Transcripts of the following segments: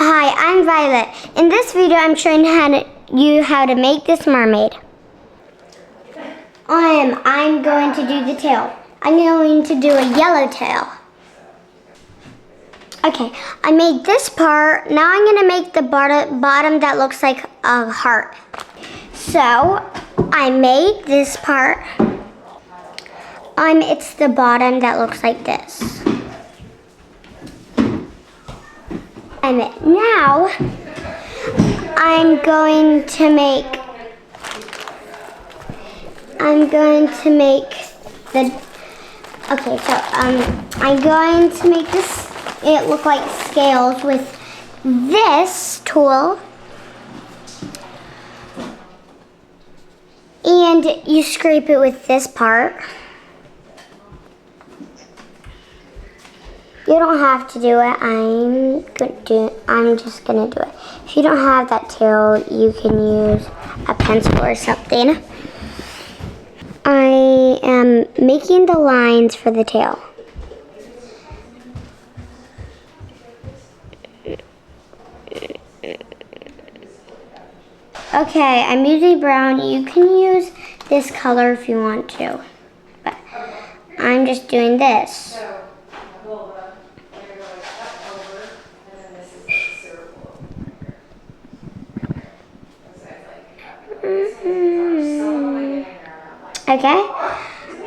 Hi, I'm Violet. In this video, I'm showing you how to make this mermaid. I'm going to do the tail. I'm going to do a yellow tail. Okay, I made this part. Now I'm going to make the bottom that looks like a heart. So, I made this part. It's the bottom that looks like this. And now, I'm going to make the, okay, so I'm going to make it look like scales with this tool. And you scrape it with this part. You don't have to do it. I'm just gonna do it. If you don't have that tool, you can use a pencil or something. I am making the lines for the tail. Okay, I'm using brown. You can use this color if you want to, but I'm just doing this. Okay,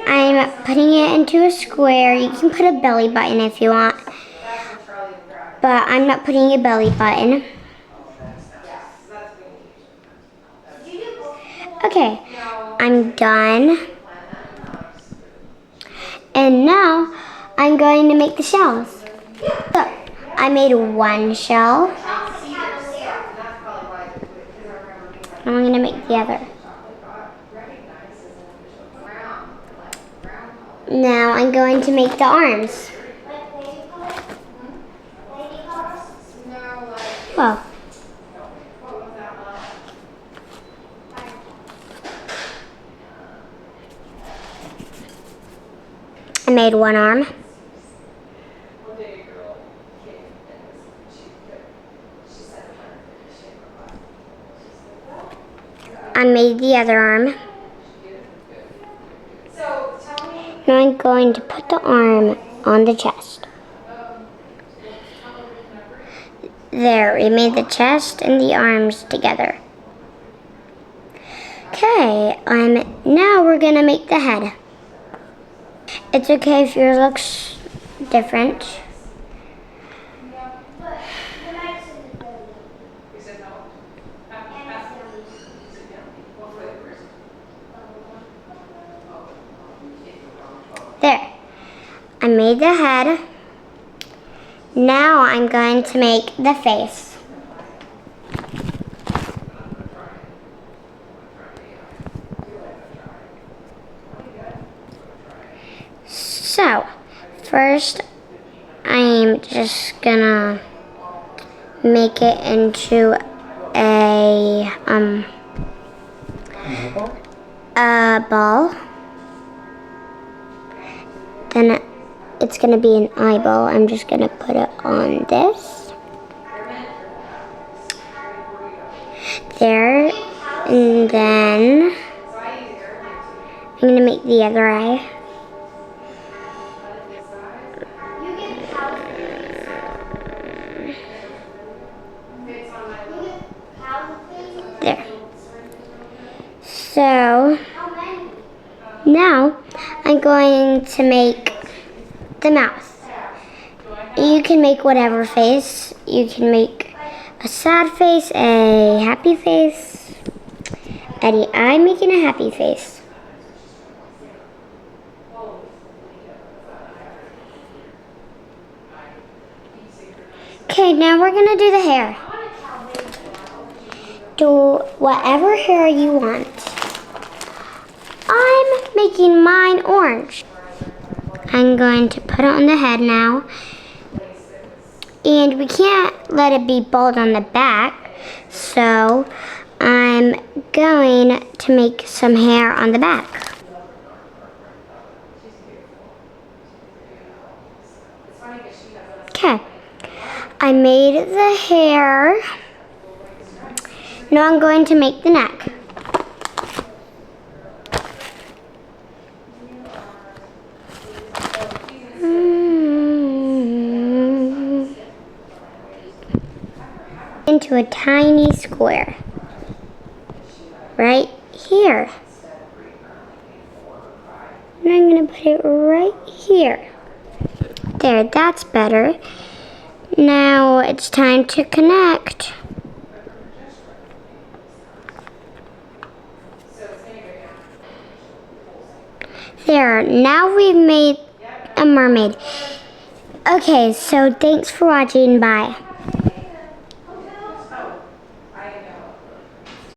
I'm putting it into a square. You can put a belly button if you want, but I'm not putting a belly button. Okay, I'm done. And now I'm going to make the shells. So, I made one shell. I'm going to make the other. Now I'm going to make the arms. Well, I made one arm. I made the other arm. Now I'm going to put the arm on the chest. There, we made the chest and the arms together. Okay, now we're gonna make the head. It's okay if yours looks different. There, I made the head. Now I'm going to make the face. So, first I'm just gonna make it into a ball. Then it's gonna be an eyeball. I'm just gonna put it on this. There, and then I'm gonna make the other eye. There. So now I'm going to make the mouth. You can make whatever face. You can make a sad face, a happy face. Eddie, I'm making a happy face. Okay, now we're gonna do the hair. Do whatever hair you want. I'm making mine orange. I'm going to put it on the head now. And we can't let it be bald on the back. So I'm going to make some hair on the back. Okay. I made the hair. Now I'm going to make the neck. Into a tiny square. Right here. And I'm going to put it right here. There, that's better. Now it's time to connect. There, now we've made a mermaid. Okay, so thanks for watching. Bye.